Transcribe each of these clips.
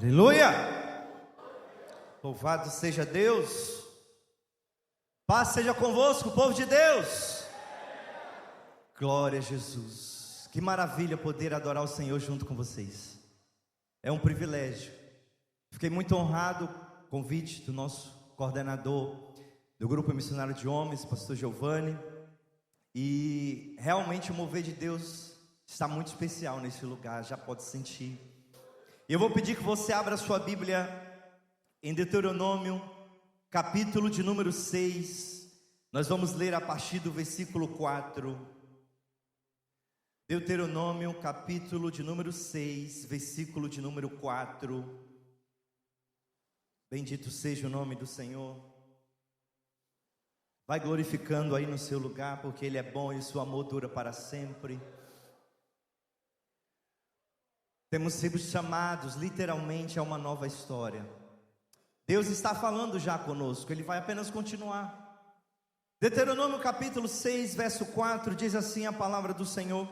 Aleluia! Louvado seja Deus. Paz seja convosco, povo de Deus. Glória a Jesus. Que maravilha poder adorar o Senhor junto com vocês. É um privilégio. Fiquei muito honrado com o convite do nosso coordenador do Grupo Missionário de Homens, pastor Giovanni. E realmente o mover de Deus está muito especial nesse lugar, já pode sentir. E eu vou pedir que você abra a sua Bíblia em Deuteronômio, capítulo de número 6. Nós vamos ler a partir do versículo 4. Deuteronômio, capítulo de número 6, versículo de número 4. Bendito seja o nome do Senhor. Vai glorificando aí no seu lugar, porque Ele é bom e o seu amor dura para sempre. Temos sido chamados literalmente a uma nova história. Deus está falando já conosco, Ele vai apenas continuar. Deuteronômio capítulo 6, verso 4, diz assim a palavra do Senhor: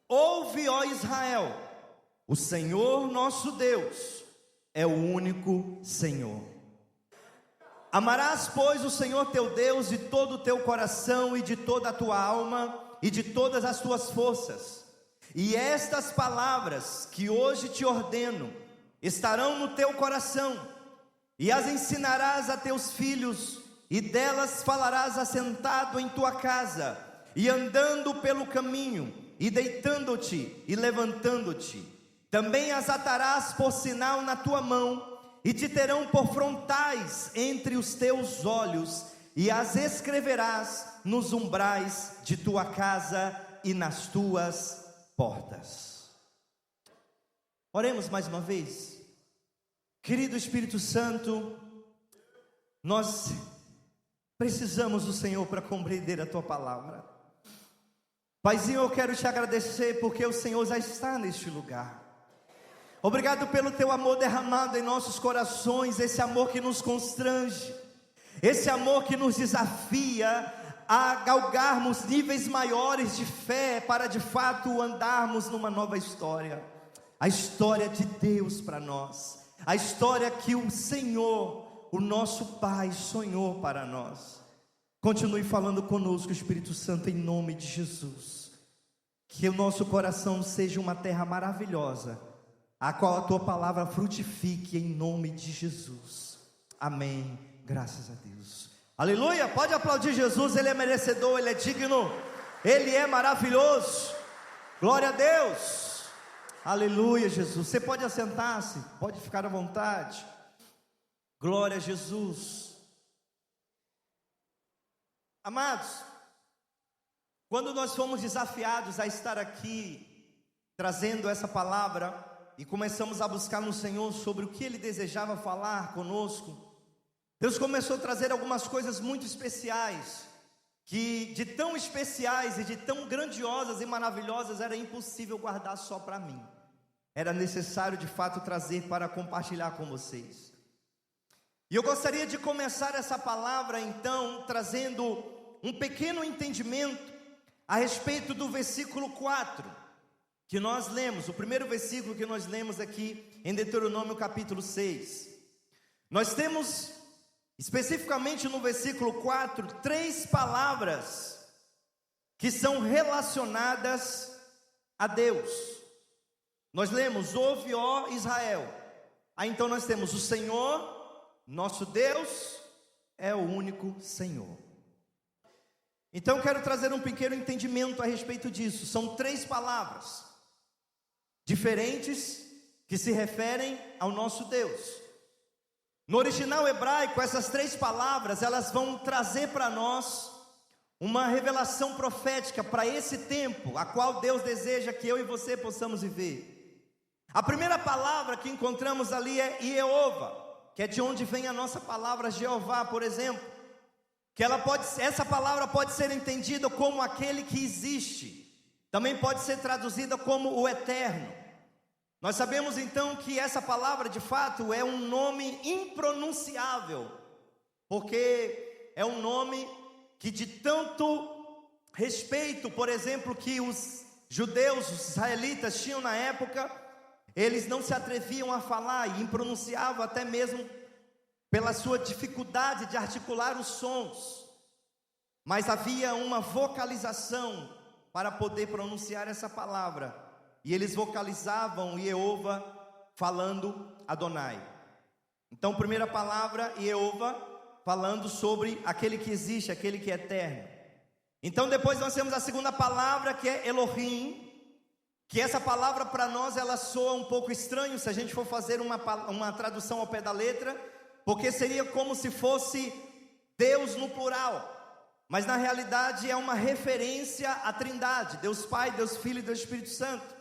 Ouve, ó Israel, o Senhor nosso Deus é o único Senhor. Amarás, pois, o Senhor teu Deus de todo o teu coração e de toda a tua alma e de todas as tuas forças. E estas palavras que hoje te ordeno estarão no teu coração, e as ensinarás a teus filhos, e delas falarás assentado em tua casa, e andando pelo caminho, e deitando-te e levantando-te. Também as atarás por sinal na tua mão, e te terão por frontais entre os teus olhos, e as escreverás nos umbrais de tua casa e nas tuas portas. Oremos mais uma vez. Querido Espírito Santo, nós precisamos do Senhor para compreender a tua palavra. Paizinho, eu quero te agradecer porque o Senhor já está neste lugar. Obrigado pelo teu amor derramado em nossos corações, esse amor que nos constrange, esse amor que nos desafia a galgarmos níveis maiores de fé, para de fato andarmos numa nova história. A história de Deus para nós, a história que o Senhor, o nosso Pai, sonhou para nós. Continue falando conosco, Espírito Santo, em nome de Jesus. Que o nosso coração seja uma terra maravilhosa, a qual a tua palavra frutifique em nome de Jesus. Amém. Graças a Deus. Aleluia, pode aplaudir Jesus, Ele é merecedor, Ele é digno, Ele é maravilhoso. Glória a Deus. Aleluia, Jesus. Você pode assentar-se, pode ficar à vontade. Glória a Jesus. Amados, quando nós fomos desafiados a estar aqui trazendo essa palavra e começamos a buscar no Senhor sobre o que Ele desejava falar conosco, Deus começou a trazer algumas coisas muito especiais, que de tão especiais e de tão grandiosas e maravilhosas era impossível guardar só para mim. Era necessário de fato trazer para compartilhar com vocês. E eu gostaria de começar essa palavra então trazendo um pequeno entendimento a respeito do versículo 4 que nós lemos, o primeiro versículo que nós lemos aqui em Deuteronômio capítulo 6. Nós temos especificamente no versículo 4, 3 palavras que são relacionadas a Deus. Nós lemos: ouve, ó Israel. Aí então nós temos: o Senhor, nosso Deus, é o único Senhor. Então eu quero trazer um pequeno entendimento a respeito disso. São 3 palavras diferentes que se referem ao nosso Deus. No original hebraico, essas 3 palavras, elas vão trazer para nós uma revelação profética para esse tempo, a qual Deus deseja que eu e você possamos viver. A primeira palavra que encontramos ali é Jeová, que é de onde vem a nossa palavra Jeová, por exemplo. Que essa palavra pode ser entendida como aquele que existe, também pode ser traduzida como o eterno. Nós sabemos então que essa palavra de fato é um nome impronunciável, porque é um nome que de tanto respeito, por exemplo, que os judeus, os israelitas tinham na época, Eles não se atreviam a falar e impronunciavam até mesmo pela sua dificuldade de articular os sons. Mas havia uma vocalização para poder pronunciar essa palavra. E eles vocalizavam Jeová falando Adonai. Então, primeira palavra, Jeová, falando sobre aquele que existe, aquele que é eterno. Então depois nós temos a segunda palavra, que é Elohim, que essa palavra para nós ela soa um pouco estranho se a gente for fazer uma tradução ao pé da letra, porque seria como se fosse Deus no plural, mas na realidade é uma referência à Trindade, Deus Pai, Deus Filho e Deus Espírito Santo.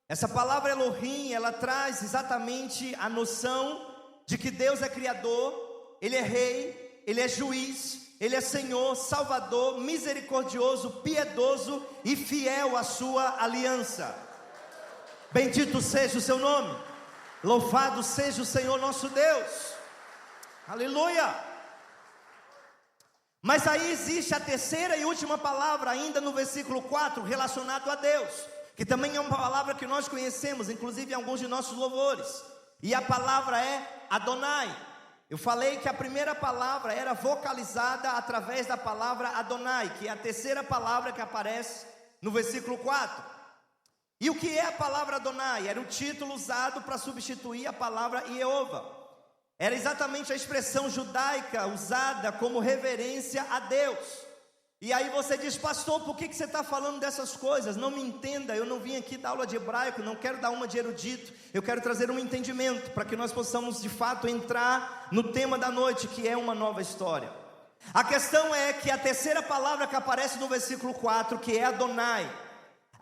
Essa palavra Elohim, ela traz exatamente a noção de que Deus é Criador, Ele é Rei, Ele é Juiz, Ele é Senhor, Salvador, misericordioso, piedoso e fiel à sua aliança. Bendito seja o seu nome, louvado seja o Senhor nosso Deus, aleluia. Mas aí existe a terceira e última palavra, ainda no versículo 4, relacionado a Deus, que também é uma palavra que nós conhecemos, inclusive em alguns de nossos louvores, e a palavra é Adonai. Eu falei que a primeira palavra era vocalizada através da palavra Adonai, que é a terceira palavra que aparece no versículo 4. E o que é a palavra Adonai? Era o título usado para substituir a palavra Jeová. Era exatamente a expressão judaica usada como reverência a Deus. E aí você diz: pastor, por que você está falando dessas coisas? Não me entenda, eu não vim aqui dar aula de hebraico, não quero dar uma de erudito, eu quero trazer um entendimento, para que nós possamos de fato entrar no tema da noite, que é uma nova história. A questão é que a terceira palavra que aparece no versículo 4, que é Adonai,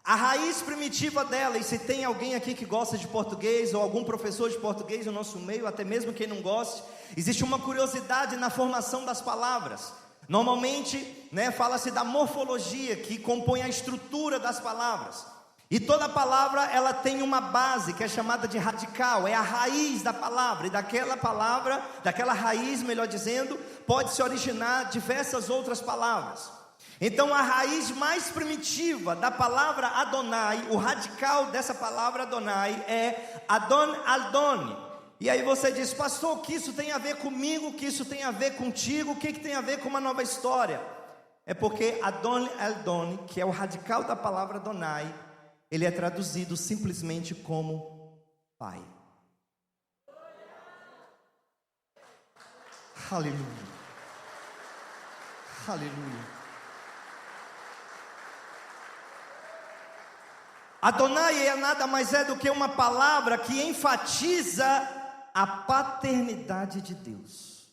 a raiz primitiva dela, e se tem alguém aqui que gosta de português, ou algum professor de português no nosso meio, até mesmo quem não goste, existe uma curiosidade na formação das palavras. Normalmente, fala-se da morfologia que compõe a estrutura das palavras. E toda palavra ela tem uma base que é chamada de radical, é a raiz da palavra. E daquela palavra, daquela raiz, melhor dizendo, pode se originar diversas outras palavras. Então a raiz mais primitiva da palavra Adonai, o radical dessa palavra Adonai é Adon Aldoni. E aí você diz: pastor, o que isso tem a ver comigo? O que isso tem a ver contigo? O que tem a ver com uma nova história? É porque Adon Aldoni, que é o radical da palavra Adonai, ele é traduzido simplesmente como Pai. Aleluia. Aleluia. Adonai nada mais é do que uma palavra que enfatiza a paternidade de Deus.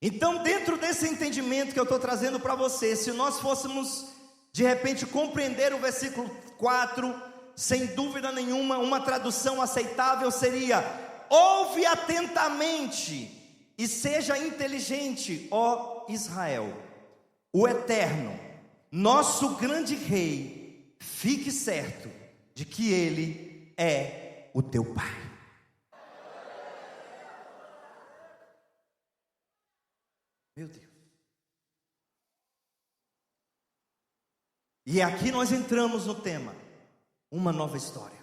Então, dentro desse entendimento que eu estou trazendo para você, se nós fôssemos de repente compreender o versículo 4, sem dúvida nenhuma, uma tradução aceitável seria: ouve atentamente e seja inteligente, ó Israel, o Eterno, nosso grande Rei, fique certo de que Ele é o teu Pai. Meu Deus. E aqui nós entramos no tema, uma nova história.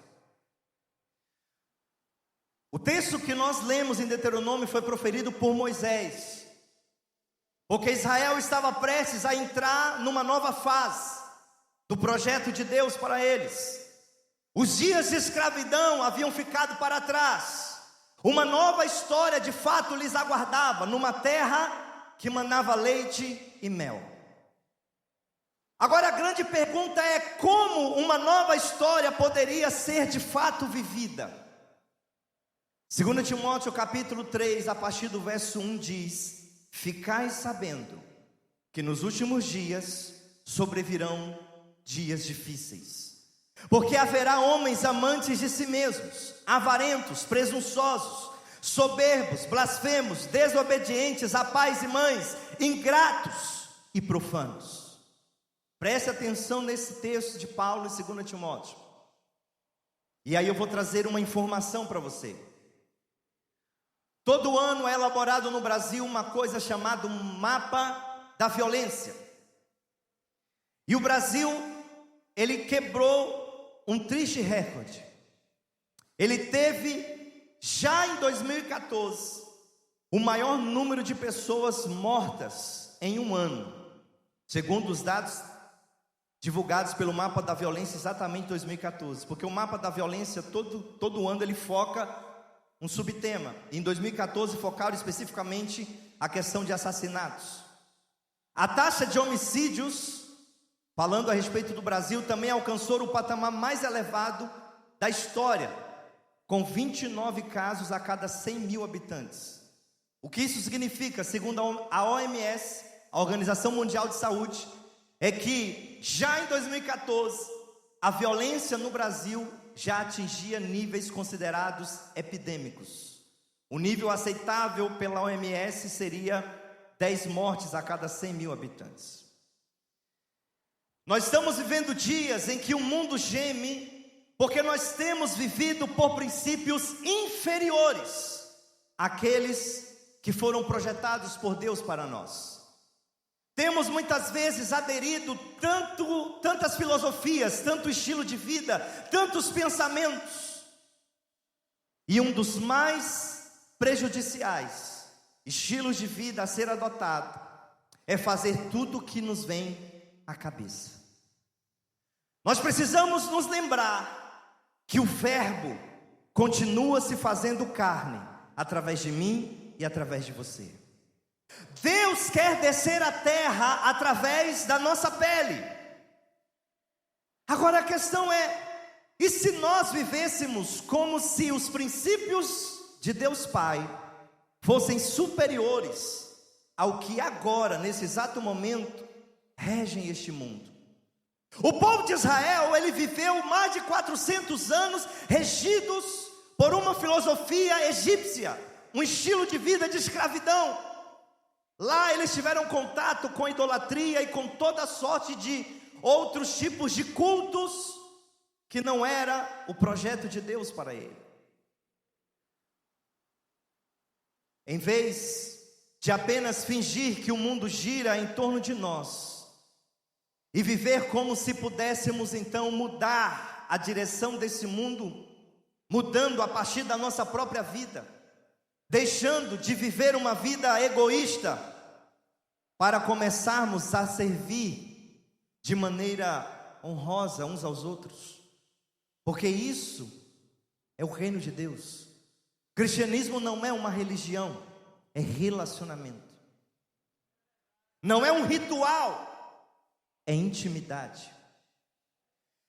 O texto que nós lemos em Deuteronômio foi proferido por Moisés, porque Israel estava prestes a entrar numa nova fase do projeto de Deus para eles. Os dias de escravidão haviam ficado para trás. Uma nova história de fato lhes aguardava, numa terra que manava leite e mel. Agora a grande pergunta é: como uma nova história poderia ser de fato vivida? 2 Timóteo capítulo 3, a partir do verso 1 diz: ficai sabendo que nos últimos dias sobrevirão dias difíceis, porque haverá homens amantes de si mesmos, avarentos, presunçosos, soberbos, blasfemos, desobedientes a pais e mães, ingratos e profanos. Preste atenção nesse texto de Paulo em 2 Timóteo. E aí eu vou trazer uma informação para você. Todo ano é elaborado no Brasil uma coisa chamada um mapa da violência. E o Brasil, ele quebrou um triste recorde. ele teve, já em 2014, o maior número de pessoas mortas em um ano, segundo os dados divulgados pelo Mapa da Violência, exatamente em 2014, porque o Mapa da Violência, todo ano ele foca um subtema. Em 2014 focaram especificamente a questão de assassinatos. A taxa de homicídios, falando a respeito do Brasil, também alcançou o patamar mais elevado da história, com 29 casos a cada 100 mil habitantes. O que isso significa, segundo a OMS, a Organização Mundial de Saúde, é que já em 2014, a violência no Brasil já atingia níveis considerados epidêmicos. O nível aceitável pela OMS seria 10 mortes a cada 100 mil habitantes. Nós estamos vivendo dias em que o mundo geme, porque nós temos vivido por princípios inferiores àqueles que foram projetados por Deus para nós. Temos muitas vezes aderido tantas filosofias, tanto estilo de vida, tantos pensamentos. E um dos mais prejudiciais estilos de vida a ser adotado é fazer tudo o que nos vem à cabeça. Nós precisamos nos lembrar que o Verbo continua se fazendo carne através de mim e através de você. Deus quer descer à terra através da nossa pele. Agora a questão é: e se nós vivêssemos como se os princípios de Deus Pai fossem superiores ao que agora, nesse exato momento, regem este mundo? O povo de Israel, ele viveu mais de 400 anos regidos por uma filosofia egípcia, um estilo de vida de escravidão. Lá eles tiveram contato com idolatria e com toda sorte de outros tipos de cultos que não era o projeto de Deus para ele. Em vez de apenas fingir que o mundo gira em torno de nós e viver como se pudéssemos então mudar a direção desse mundo, mudando a partir da nossa própria vida, deixando de viver uma vida egoísta para começarmos a servir de maneira honrosa uns aos outros, porque isso é o reino de Deus. Cristianismo não é uma religião, é relacionamento. Não é um ritual, é intimidade.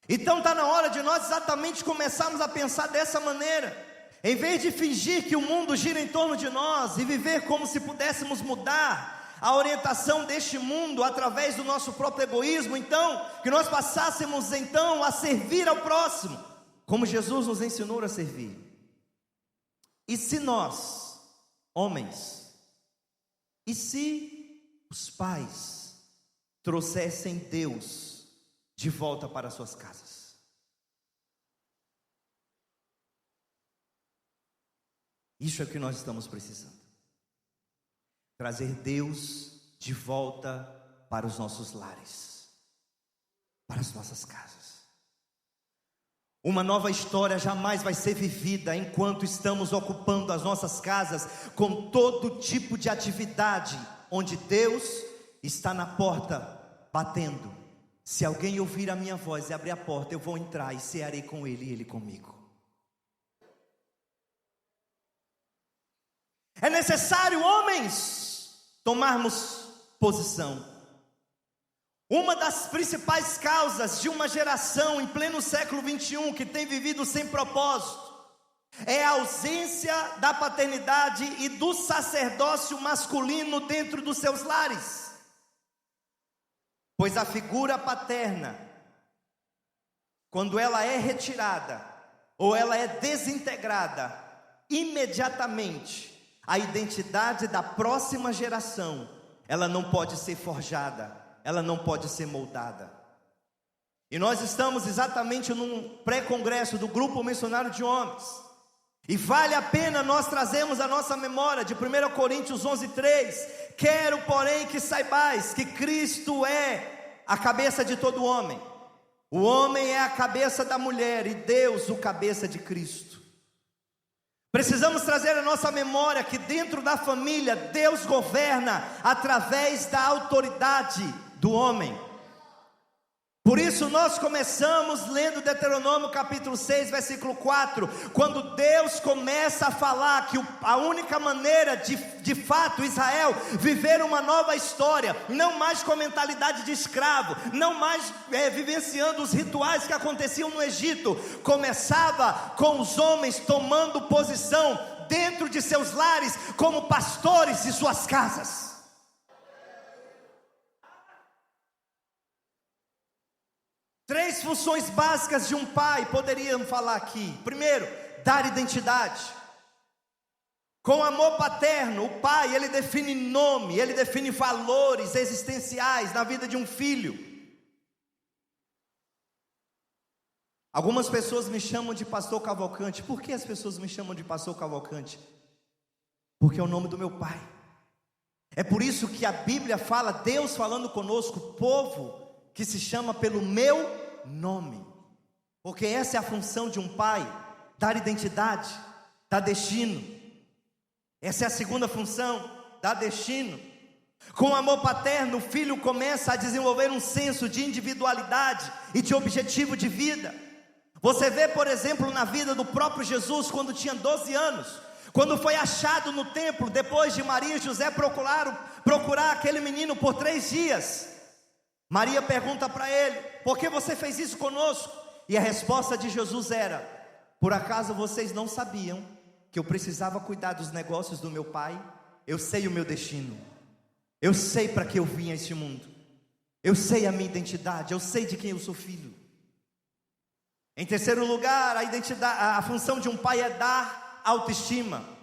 Então está na hora de nós exatamente começarmos a pensar dessa maneira. Em vez de fingir que o mundo gira em torno de nós e viver como se pudéssemos mudar a orientação deste mundo através do nosso próprio egoísmo, então, que nós passássemos então a servir ao próximo, como Jesus nos ensinou a servir. E se nós, homens, e se os pais trouxessem Deus de volta para suas casas? Isso é o que nós estamos precisando. Trazer Deus de volta para os nossos lares, para as nossas casas. Uma nova história jamais vai ser vivida enquanto estamos ocupando as nossas casas com todo tipo de atividade, onde Deus está na porta batendo. Se alguém ouvir a minha voz e abrir a porta, eu vou entrar e cearei com ele e ele comigo. É necessário, homens, tomarmos posição. Uma das principais causas de uma geração em pleno século 21 que tem vivido sem propósito é a ausência da paternidade e do sacerdócio masculino dentro dos seus lares. Pois a figura paterna, quando ela é retirada ou ela é desintegrada, imediatamente a identidade da próxima geração, ela não pode ser forjada, ela não pode ser moldada. E nós estamos exatamente num pré-congresso do Grupo Missionário de Homens, e vale a pena nós trazermos a nossa memória de 1 Coríntios 11:3, quero porém que saibais que Cristo é a cabeça de todo homem, o homem é a cabeça da mulher e Deus o cabeça de Cristo. Precisamos trazer à nossa memória que dentro da família, Deus governa através da autoridade do homem. Por isso nós começamos lendo Deuteronômio capítulo 6, versículo 4, quando Deus começa a falar que a única maneira de fato Israel viver uma nova história, não mais com a mentalidade de escravo, não mais vivenciando os rituais que aconteciam no Egito, começava com os homens tomando posição dentro de seus lares como pastores de suas casas. Três funções básicas de um pai poderíamos falar aqui. Primeiro, dar identidade. Com amor paterno, o pai, ele define nome, ele define valores existenciais na vida de um filho. Algumas pessoas me chamam de pastor Cavalcante. Por que as pessoas me chamam de pastor Cavalcante? Porque é o nome do meu pai. É por isso que a Bíblia fala, Deus falando conosco, povo que se chama pelo meu nome, porque essa é a função de um pai, dar identidade, dar destino. Essa é a segunda função, dar destino. Com o amor paterno, o filho começa a desenvolver um senso de individualidade e de objetivo de vida. Você vê, por exemplo, na vida do próprio Jesus, quando tinha 12 anos, quando foi achado no templo, depois de Maria e José procurar aquele menino por 3 dias, Maria pergunta para ele: por que você fez isso conosco? E a resposta de Jesus era: por acaso vocês não sabiam que eu precisava cuidar dos negócios do meu pai? Eu sei o meu destino, eu sei para que eu vim a este mundo, eu sei a minha identidade, eu sei de quem eu sou filho. Em terceiro lugar, a função de um pai é dar autoestima.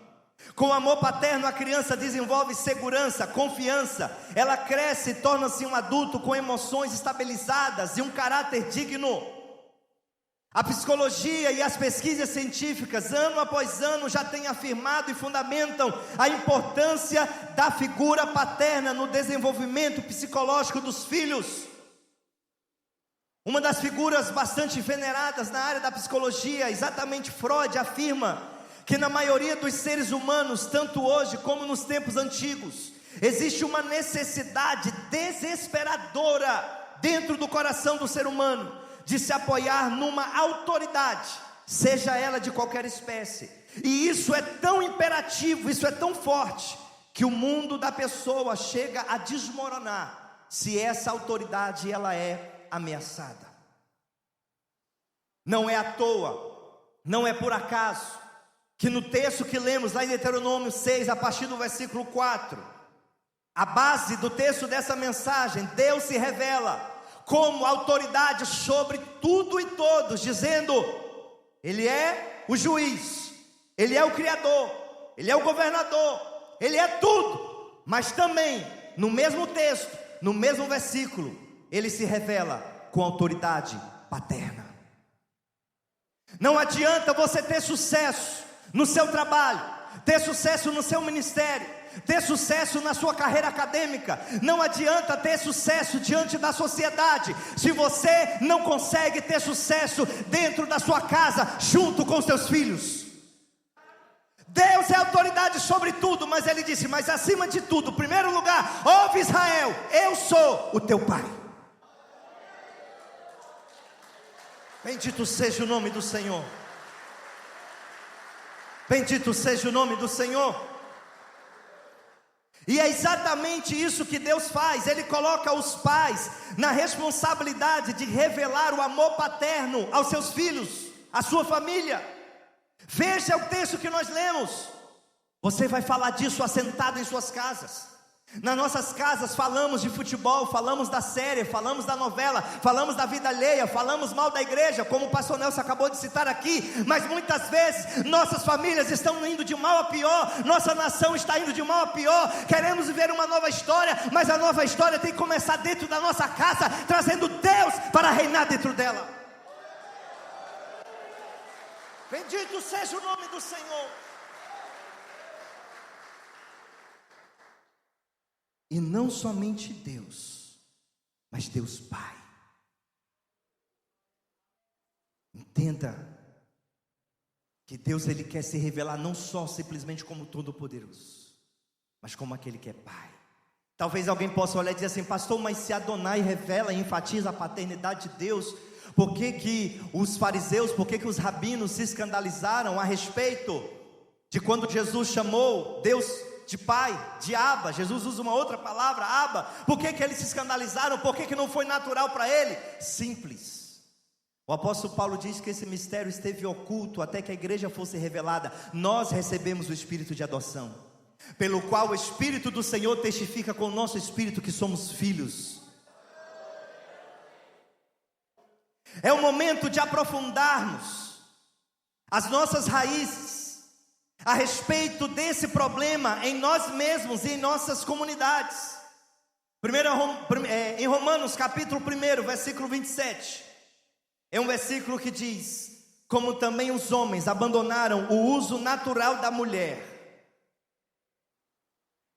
Com amor paterno, a criança desenvolve segurança, confiança. Ela cresce e torna-se um adulto com emoções estabilizadas e um caráter digno. A psicologia e as pesquisas científicas, ano após ano, já têm afirmado e fundamentam a importância da figura paterna no desenvolvimento psicológico dos filhos. Uma das figuras bastante veneradas na área da psicologia, exatamente Freud, afirma que na maioria dos seres humanos, tanto hoje como nos tempos antigos, existe uma necessidade desesperadora dentro do coração do ser humano, de se apoiar numa autoridade, seja ela de qualquer espécie. E isso é tão imperativo, isso é tão forte, que o mundo da pessoa chega a desmoronar, se essa autoridade ela é ameaçada. Não é à toa, não é por acaso, que no texto que lemos lá em Deuteronômio 6, a partir do versículo 4, a base do texto dessa mensagem, Deus se revela como autoridade sobre tudo e todos, dizendo: Ele é o juiz, Ele é o Criador, Ele é o governador, Ele é tudo. Mas também, no mesmo texto, no mesmo versículo, Ele se revela com autoridade paterna. Não adianta você ter sucesso no seu trabalho, ter sucesso no seu ministério, ter sucesso na sua carreira acadêmica. Não adianta ter sucesso diante da sociedade, se você não consegue ter sucesso dentro da sua casa, junto com os seus filhos. Deus é autoridade sobre tudo, mas Ele disse: mas acima de tudo, em primeiro lugar, ouve Israel, eu sou o teu pai. Bendito seja o nome do Senhor. Bendito seja o nome do Senhor. E é exatamente isso que Deus faz. Ele coloca os pais na responsabilidade de revelar o amor paterno aos seus filhos, à sua família. Veja o texto que nós lemos. Você vai falar disso assentado em suas casas. Nas nossas casas falamos de futebol, falamos da série, falamos da novela, falamos da vida alheia, falamos mal da igreja, como o pastor Nelson acabou de citar aqui. Mas muitas vezes nossas famílias estão indo de mal a pior, nossa nação está indo de mal a pior. Queremos viver uma nova história, mas a nova história tem que começar dentro da nossa casa, trazendo Deus para reinar dentro dela. Bendito seja o nome do Senhor. E não somente Deus, mas Deus Pai. Entenda, que Deus ele quer se revelar não só simplesmente como Todo-Poderoso, mas como aquele que é Pai. Talvez alguém possa olhar e dizer assim: pastor, mas se Adonai revela e enfatiza a paternidade de Deus, por que que os fariseus, por que que os rabinos se escandalizaram a respeito de quando Jesus chamou Deus de Pai, de Abba? Jesus usa uma outra palavra, Abba. Por que que eles se escandalizaram? Por que que não foi natural para ele? Simples. O apóstolo Paulo diz que esse mistério esteve oculto até que a igreja fosse revelada. Nós recebemos o espírito de adoção, pelo qual o Espírito do Senhor testifica com o nosso espírito que somos filhos. É o momento de aprofundarmos as nossas raízes a respeito desse problema em nós mesmos e em nossas comunidades. Em Romanos capítulo 1, versículo 27, é um versículo que diz: como também os homens abandonaram o uso natural da mulher,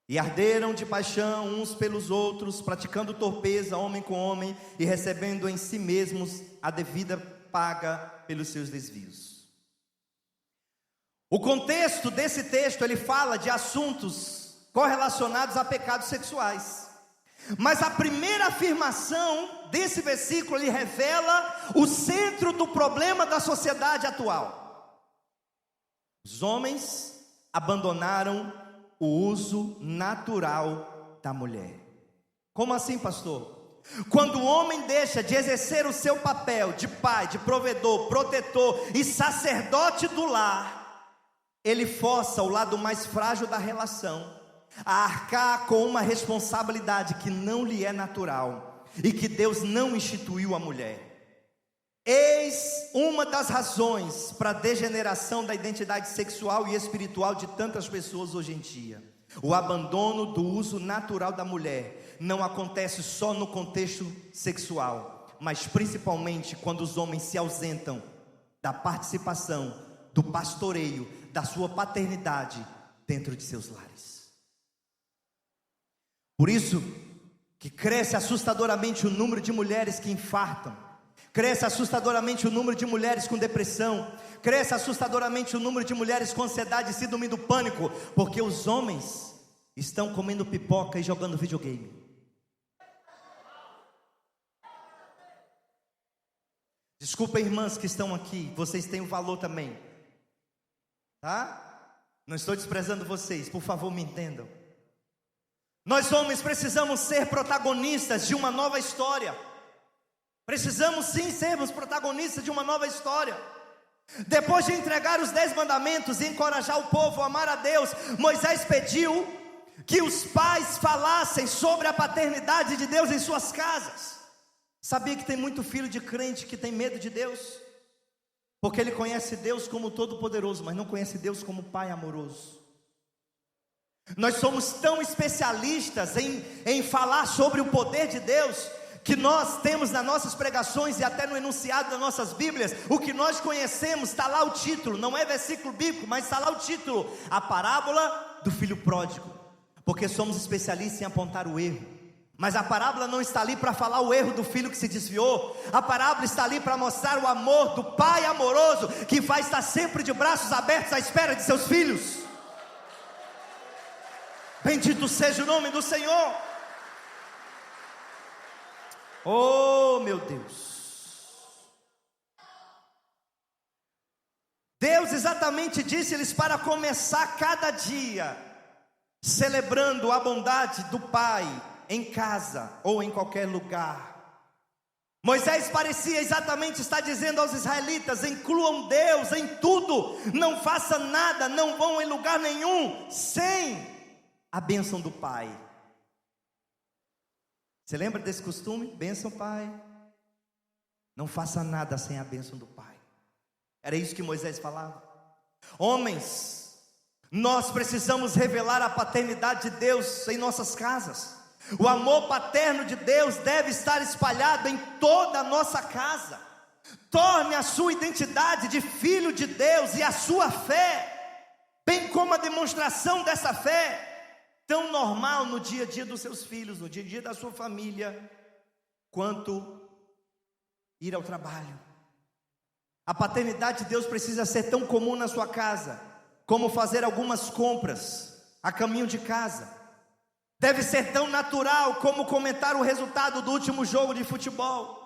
e arderam de paixão uns pelos outros, praticando torpeza, homem com homem, e recebendo em si mesmos a devida paga pelos seus desvios. O contexto desse texto, ele fala de assuntos correlacionados a pecados sexuais. Mas a primeira afirmação desse versículo, ele revela o centro do problema da sociedade atual. Os homens abandonaram o uso natural da mulher. Como assim, pastor? Quando o homem deixa de exercer o seu papel de pai, de provedor, protetor e sacerdote do lar, ele força o lado mais frágil da relação a arcar com uma responsabilidade que não lhe é natural e que Deus não instituiu à mulher. Eis uma das razões para a degeneração da identidade sexual e espiritual de tantas pessoas hoje em dia. O abandono do uso natural da mulher não acontece só no contexto sexual, mas principalmente quando os homens se ausentam da participação, do pastoreio, da sua paternidade dentro de seus lares. Por isso que cresce assustadoramente o número de mulheres que infartam, cresce assustadoramente o número de mulheres com depressão, cresce assustadoramente o número de mulheres com ansiedade e síndrome do pânico, porque os homens estão comendo pipoca e jogando videogame. Desculpa, irmãs que estão aqui, vocês têm um valor também, tá? Não estou desprezando vocês, por favor me entendam. Nós homens precisamos ser protagonistas de uma nova história. Precisamos sim sermos protagonistas de uma nova história. Depois de entregar os 10 mandamentos e encorajar o povo a amar a Deus, Moisés pediu que os pais falassem sobre a paternidade de Deus em suas casas. Sabia que tem muito filho de crente que tem medo de Deus? Porque ele conhece Deus como Todo-Poderoso, mas não conhece Deus como Pai amoroso. Nós somos tão especialistas em falar sobre o poder de Deus, que nós temos nas nossas pregações e até no enunciado das nossas Bíblias, o que nós conhecemos, está lá o título, não é versículo bíblico, mas está lá o título: a parábola do filho pródigo, porque somos especialistas em apontar o erro. Mas a parábola não está ali para falar o erro do filho que se desviou. A parábola está ali para mostrar o amor do pai amoroso, que vai estar sempre de braços abertos à espera de seus filhos. Bendito seja o nome do Senhor. Oh, meu Deus. Deus exatamente disse-lhes para começar cada dia celebrando a bondade do Pai em casa ou em qualquer lugar. Moisés parecia exatamente estar dizendo aos israelitas: incluam Deus em tudo, não faça nada, não vão em lugar nenhum sem a bênção do Pai. Você lembra desse costume? Bênção, Pai. Não faça nada sem a bênção do Pai. Era isso que Moisés falava. Homens, nós precisamos revelar a paternidade de Deus em nossas casas. O amor paterno de Deus deve estar espalhado em toda a nossa casa. Torne a sua identidade de filho de Deus e a sua fé, bem como a demonstração dessa fé, tão normal no dia a dia dos seus filhos, no dia a dia da sua família, quanto ir ao trabalho, A paternidade de Deus precisa ser tão comum na sua casa, como fazer algumas compras a caminho de casa. Deve ser tão natural como comentar o resultado do último jogo de futebol.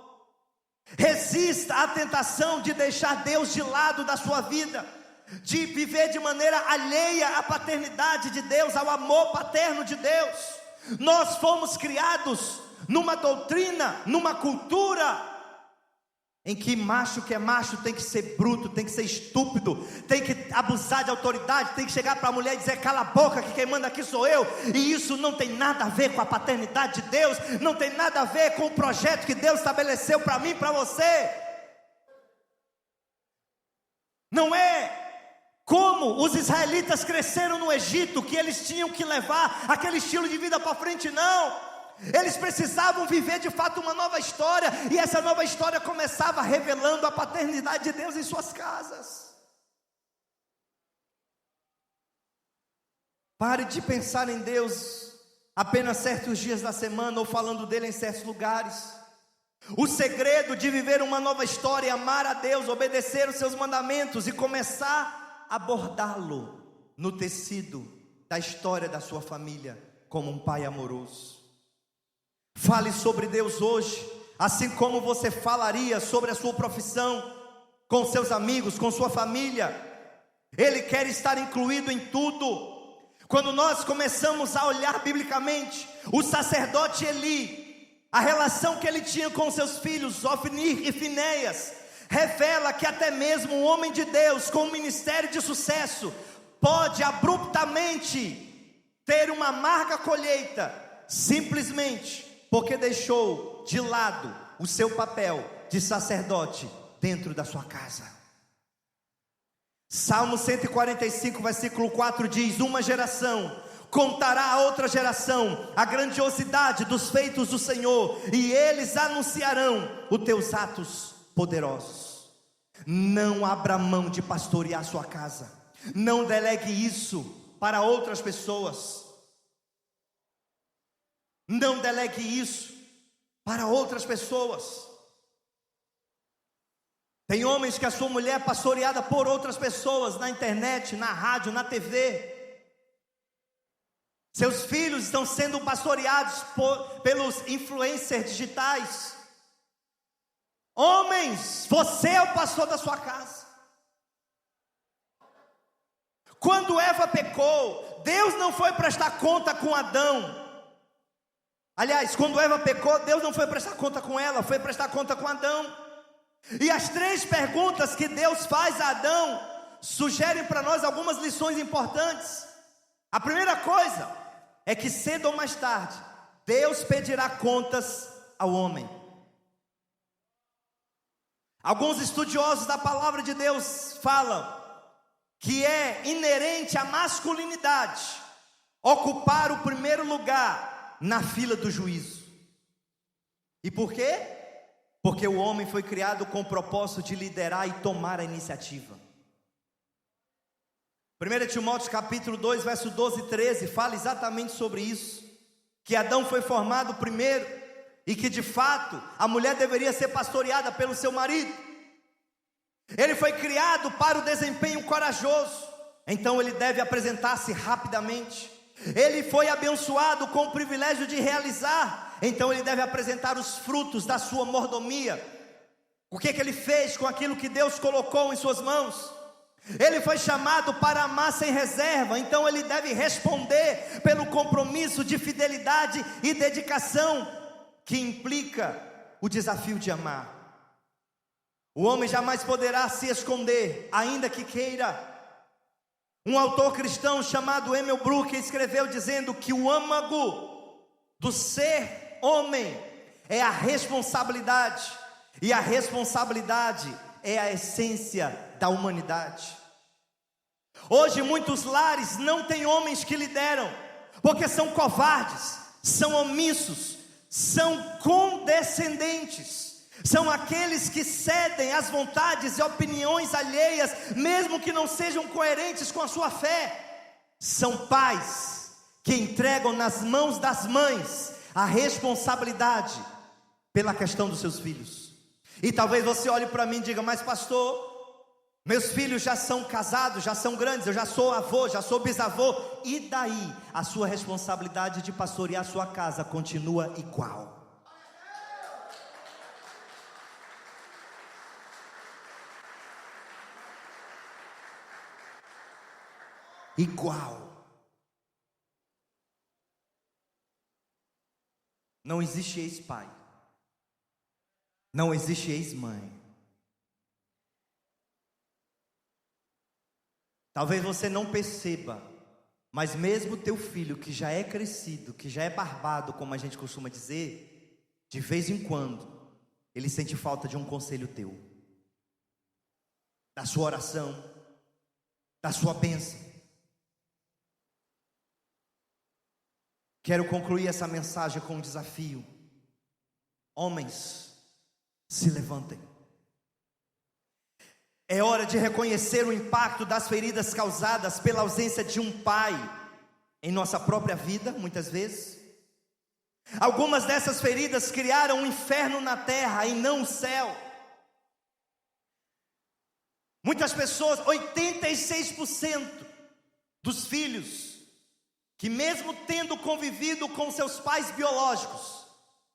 Resista à tentação de deixar Deus de lado da sua vida, de viver de maneira alheia à paternidade de Deus, ao amor paterno de Deus. Nós fomos criados numa doutrina, numa cultura em que macho que é macho tem que ser bruto, tem que ser estúpido, tem que abusar de autoridade, tem que chegar para a mulher e dizer: cala a boca que quem manda aqui sou eu. E isso não tem nada a ver com a paternidade de Deus, não tem nada a ver com o projeto que Deus estabeleceu para mim e para você. Não é como os israelitas cresceram no Egito, que eles tinham que levar aquele estilo de vida para frente, não. Eles precisavam viver de fato uma nova história, e essa nova história começava revelando a paternidade de Deus em suas casas. Pare de pensar em Deus apenas certos dias da semana, ou falando dele em certos lugares. O segredo de viver uma nova história é amar a Deus, obedecer os seus mandamentos e começar a abordá-lo no tecido da história da sua família, como um pai amoroso. Fale sobre Deus hoje, assim como você falaria sobre a sua profissão, com seus amigos, com sua família. Ele quer estar incluído em tudo. Quando nós começamos a olhar biblicamente, o sacerdote Eli, a relação que ele tinha com seus filhos, Ofni e Finéias, revela que até mesmo um homem de Deus com um ministério de sucesso pode abruptamente ter uma amarga colheita, simplesmente porque deixou de lado o seu papel de sacerdote dentro da sua casa. Salmo 145, versículo 4 diz: uma geração contará a outra geração a grandiosidade dos feitos do Senhor, e eles anunciarão os teus atos poderosos. Não abra mão de pastorear a sua casa. Não delegue isso para outras pessoas. Não delegue isso para outras pessoas. Tem homens que a sua mulher é pastoreada por outras pessoas, na internet, na rádio, na TV. Seus filhos estão sendo pastoreados pelos influencers digitais. Homens, você é o pastor da sua casa. Quando Eva pecou, Deus não foi prestar conta com Adão. Aliás, quando Eva pecou, Deus não foi prestar conta com ela, foi prestar conta com Adão. E as 3 perguntas que Deus faz a Adão sugerem para nós algumas lições importantes. A primeira coisa é que cedo ou mais tarde, Deus pedirá contas ao homem. Alguns estudiosos da palavra de Deus falam que é inerente à masculinidade ocupar o primeiro lugar na fila do juízo. E por quê? Porque o homem foi criado com o propósito de liderar e tomar a iniciativa. 1 Timóteo capítulo 2, verso 12 e 13 fala exatamente sobre isso, que Adão foi formado primeiro, e que de fato a mulher deveria ser pastoreada pelo seu marido. Ele foi criado para o desempenho corajoso, então ele deve apresentar-se rapidamente. Ele foi abençoado com o privilégio de realizar, então ele deve apresentar os frutos da sua mordomia. O que ele fez com aquilo que Deus colocou em suas mãos? Ele foi chamado para amar sem reserva, então ele deve responder pelo compromisso de fidelidade e dedicação, que implica o desafio de amar. O homem jamais poderá se esconder, ainda que queira. Um autor cristão chamado Emil Brooke escreveu dizendo que o âmago do ser homem é a responsabilidade, e a responsabilidade é a essência da humanidade. Hoje muitos lares não têm homens que lideram, porque são covardes, são omissos, são condescendentes. São aqueles que cedem às vontades e opiniões alheias, mesmo que não sejam coerentes com a sua fé. São pais que entregam nas mãos das mães a responsabilidade pela questão dos seus filhos. E talvez você olhe para mim e diga: mas pastor, Meus filhos já são casados, já são grandes, eu já sou avô, já sou bisavô. E daí? A sua responsabilidade de pastorear a sua casa continua igual. Igual. Não existe ex-pai. Não existe ex-mãe. Talvez você não perceba, mas mesmo teu filho que já é crescido, que já é barbado, como a gente costuma dizer, de vez em quando, ele sente falta de um conselho teu, da sua oração, da sua bênção. Quero concluir essa mensagem com um desafio. Homens, se levantem. É hora de reconhecer o impacto das feridas causadas pela ausência de um pai em nossa própria vida, muitas vezes. Algumas dessas feridas criaram um inferno na terra e não o céu. Muitas pessoas, 86% dos filhos, que mesmo tendo convivido com seus pais biológicos,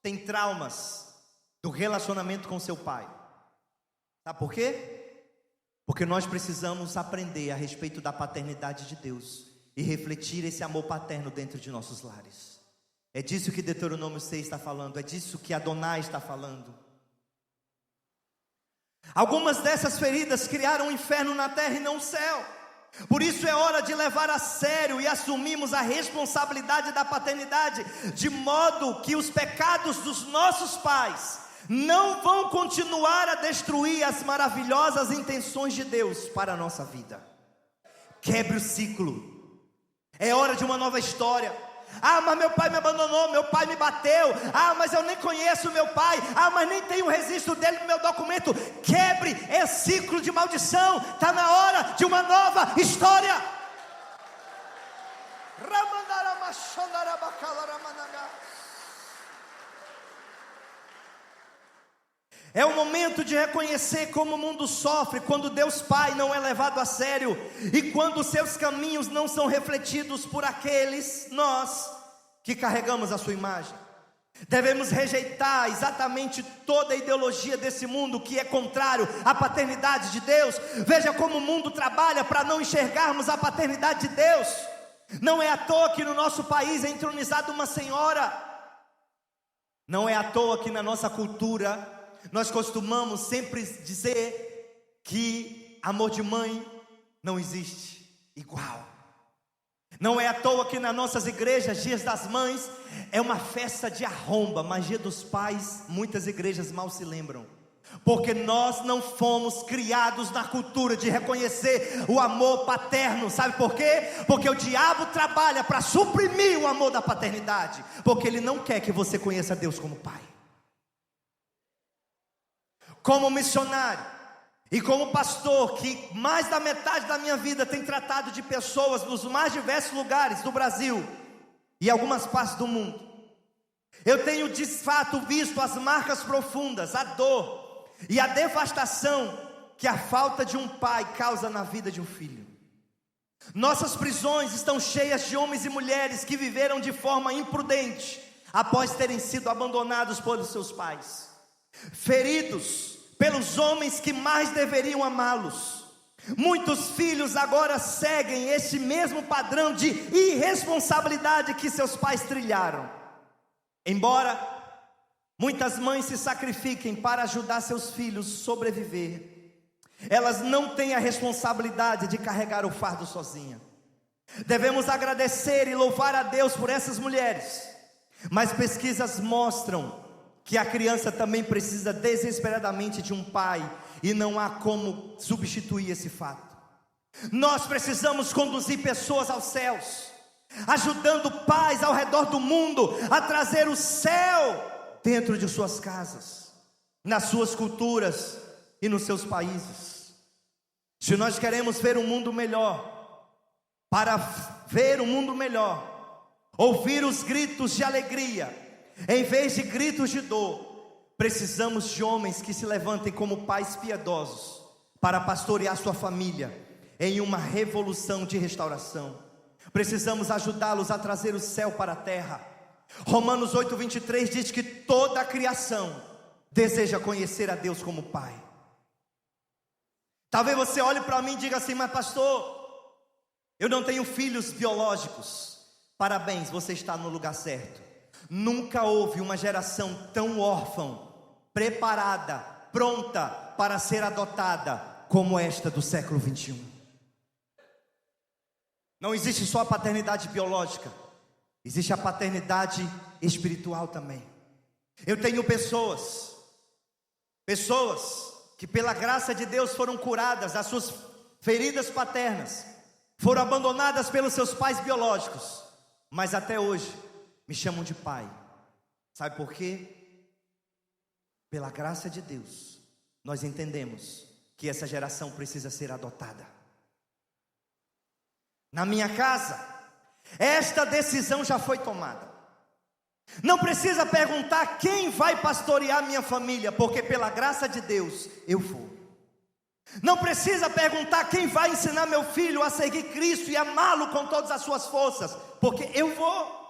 têm traumas do relacionamento com seu pai. Sabe por quê? Porque nós precisamos aprender a respeito da paternidade de Deus e refletir esse amor paterno dentro de nossos lares. É disso que Deuteronômio 6 está falando, é disso que Adonai está falando. Algumas dessas feridas criaram um inferno na terra e não o céu. Por isso é hora de levar a sério e assumirmos a responsabilidade da paternidade, de modo que os pecados dos nossos pais não vão continuar a destruir as maravilhosas intenções de Deus para a nossa vida. Quebre o ciclo. É hora de uma nova história. Ah, mas meu pai me abandonou, meu pai me bateu. Ah, mas eu nem conheço meu pai. Ah, mas nem tenho o registro dele no meu documento. Quebre esse ciclo de maldição. Está na hora de uma nova história. É o momento de reconhecer como o mundo sofre quando Deus Pai não é levado a sério e quando seus caminhos não são refletidos por aqueles, nós, que carregamos a sua imagem. Devemos rejeitar exatamente toda a ideologia desse mundo que é contrário à paternidade de Deus. Veja como o mundo trabalha para não enxergarmos a paternidade de Deus. Não é à toa que no nosso país é entronizada uma senhora. Não é à toa que na nossa cultura nós costumamos sempre dizer que amor de mãe não existe igual. Não é à toa que nas nossas igrejas, dias das mães é uma festa de arromba, mas dia dos pais, muitas igrejas mal se lembram. Porque nós não fomos criados na cultura de reconhecer o amor paterno. Sabe por quê? Porque o diabo trabalha para suprimir o amor da paternidade. Porque ele não quer que você conheça Deus como pai. Como missionário e como pastor, que mais da metade da minha vida tem tratado de pessoas nos mais diversos lugares do Brasil e algumas partes do mundo, eu tenho de fato visto as marcas profundas, a dor e a devastação que a falta de um pai causa na vida de um filho. Nossas prisões estão cheias de homens e mulheres que viveram de forma imprudente após terem sido abandonados pelos seus pais, feridos pelos homens que mais deveriam amá-los. Muitos filhos agora seguem esse mesmo padrão de irresponsabilidade que seus pais trilharam. Embora muitas mães se sacrifiquem para ajudar seus filhos a sobreviver, elas não têm a responsabilidade de carregar o fardo sozinha. Devemos agradecer e louvar a Deus por essas mulheres, mas pesquisas mostram que a criança também precisa desesperadamente de um pai, e não há como substituir esse fato. Nós precisamos conduzir pessoas aos céus, ajudando pais ao redor do mundo a trazer o céu dentro de suas casas, nas suas culturas e nos seus países. Se nós queremos ver um mundo melhor, para ver um mundo melhor, ouvir os gritos de alegria em vez de gritos de dor, precisamos de homens que se levantem como pais piedosos para pastorear sua família em uma revolução de restauração. Precisamos ajudá-los a trazer o céu para a terra. Romanos 8:23 diz que toda a criação deseja conhecer a Deus como Pai. Talvez você olhe para mim e diga assim: mas pastor, eu não tenho filhos biológicos. Parabéns, você está no lugar certo. Nunca houve uma geração tão órfã, preparada, pronta para ser adotada como esta do século 21. Não existe só a paternidade biológica, existe a paternidade espiritual também. Eu tenho pessoas que pela graça de Deus foram curadas das suas feridas paternas, foram abandonadas pelos seus pais biológicos, mas até hoje me chamam de pai. Sabe por quê? Pela graça de Deus, nós entendemos que essa geração precisa ser adotada. Na minha casa, esta decisão já foi tomada. Não precisa perguntar quem vai pastorear minha família, porque pela graça de Deus eu vou. Não precisa perguntar quem vai ensinar meu filho a seguir Cristo e amá-lo com todas as suas forças, porque eu vou.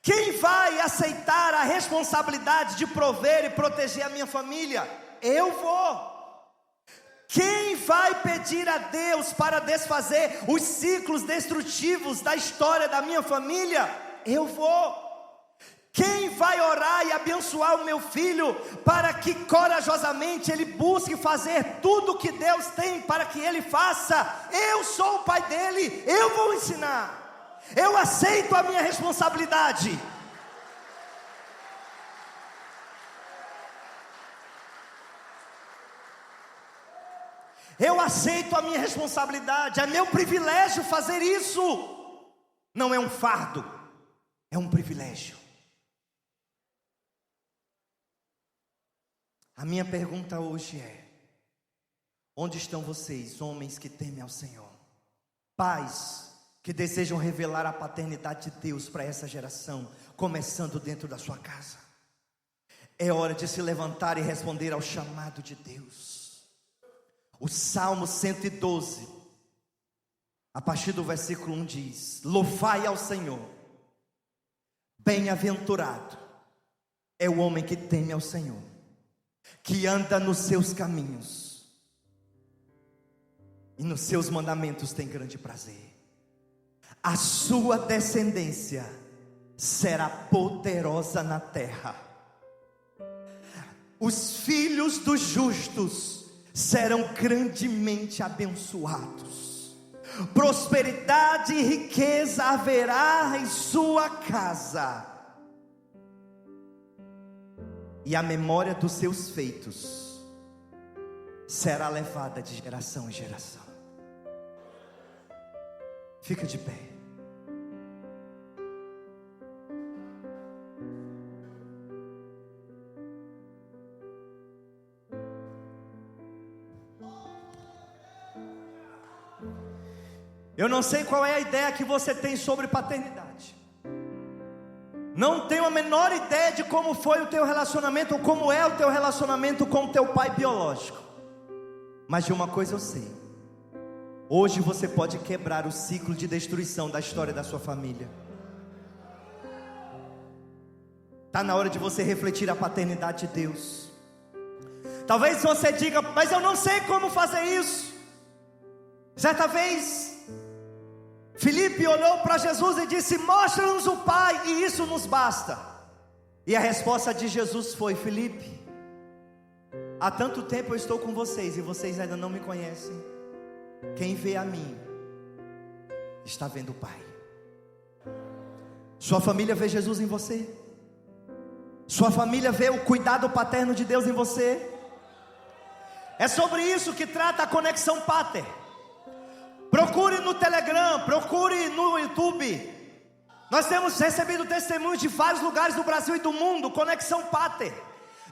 Quem vai aceitar a responsabilidade de prover e proteger a minha família? Eu vou. Quem vai pedir a Deus para desfazer os ciclos destrutivos da história da minha família? Eu vou. Quem vai orar e abençoar o meu filho para que corajosamente ele busque fazer tudo o que Deus tem para que ele faça? Eu sou o pai dele, eu vou ensinar. Eu aceito a minha responsabilidade. Eu aceito a minha responsabilidade, é meu privilégio fazer isso. Não é um fardo, é um privilégio. A minha pergunta hoje é: onde estão vocês, homens que temem ao Senhor? Pais que desejam revelar a paternidade de Deus para essa geração, começando dentro da sua casa. É hora de se levantar e responder ao chamado de Deus. O Salmo 112, a partir do versículo 1 diz: louvai ao Senhor, bem-aventurado é o homem que teme ao Senhor, que anda nos seus caminhos, e nos seus mandamentos tem grande prazer. A sua descendência será poderosa na terra. Os filhos dos justos serão grandemente abençoados. Prosperidade e riqueza haverá em sua casa, e a memória dos seus feitos será levada de geração em geração. Fica de pé. Eu não sei qual é a ideia que você tem sobre paternidade. Não tenho a menor ideia de como foi o teu relacionamento, ou como é o teu relacionamento com o teu pai biológico. Mas de uma coisa eu sei: hoje você pode quebrar o ciclo de destruição da história da sua família. Está na hora de você refletir a paternidade de Deus. Talvez você diga: mas eu não sei como fazer isso. Certa vez Filipe olhou para Jesus e disse: mostra-nos o Pai, e isso nos basta. E a resposta de Jesus foi: Filipe, há tanto tempo eu estou com vocês e vocês ainda não me conhecem. Quem vê a mim está vendo o Pai. Sua família vê Jesus em você? Sua família vê o cuidado paterno de Deus em você? É sobre isso que trata a Conexão Pater. Procure no Telegram, procure no YouTube. Nós temos recebido testemunhos de vários lugares do Brasil e do mundo. Conexão Pater,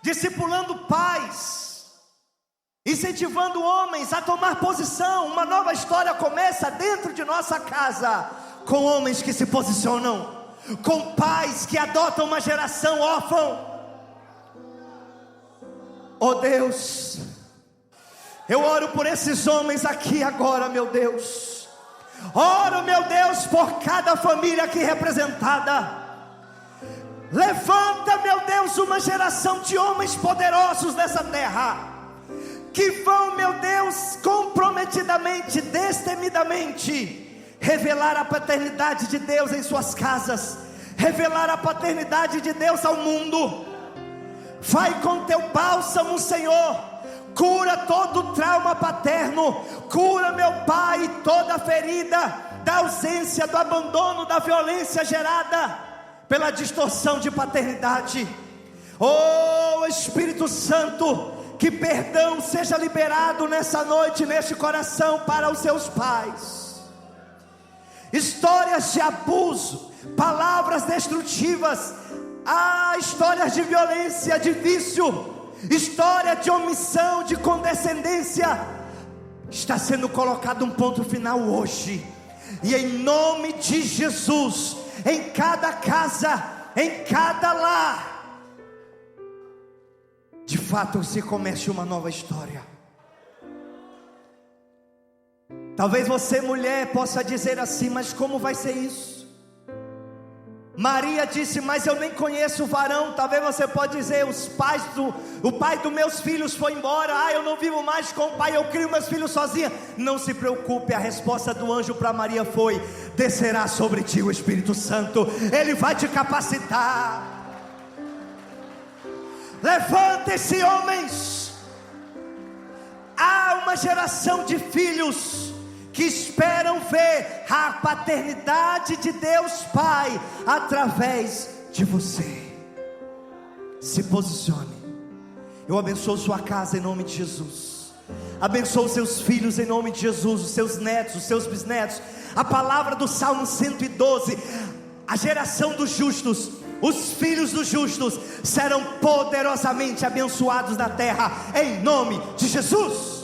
discipulando pais, incentivando homens a tomar posição. Uma nova história começa dentro de nossa casa, com homens que se posicionam, com pais que adotam uma geração órfã. Oh Deus, Eu oro por esses homens aqui agora, meu Deus. Oro, meu Deus, por cada família aqui representada. Levanta, meu Deus, uma geração de homens poderosos nessa terra, que vão, meu Deus, comprometidamente, destemidamente, revelar a paternidade de Deus em suas casas, revelar a paternidade de Deus ao mundo. Vai com teu bálsamo, Senhor, cura todo trauma paterno, cura, meu Pai, toda ferida da ausência, do abandono, da violência gerada pela distorção de paternidade. Oh Espírito Santo, que perdão seja liberado nessa noite, neste coração, para os seus pais. Histórias de abuso, palavras destrutivas, histórias de violência, de vício, história de omissão, de condescendência, está sendo colocado um ponto final hoje. E em nome de Jesus, em cada casa, em cada lar, de fato se comece uma nova história. Talvez você, mulher, possa dizer assim: mas como vai ser isso? Maria disse: mas eu nem conheço o varão. Talvez você pode dizer: o pai dos meus filhos foi embora, eu não vivo mais com o pai, eu crio meus filhos sozinha. Não se preocupe, a resposta do anjo para Maria foi: descerá sobre ti o Espírito Santo, ele vai te capacitar. Levante-se, homens. Há uma geração de filhos que esperam ver a paternidade de Deus Pai através de você. Se posicione. Eu abençoo sua casa em nome de Jesus. Abençoo seus filhos em nome de Jesus, os seus netos, os seus bisnetos. A palavra do Salmo 112: a geração dos justos, os filhos dos justos serão poderosamente abençoados na terra, em nome de Jesus.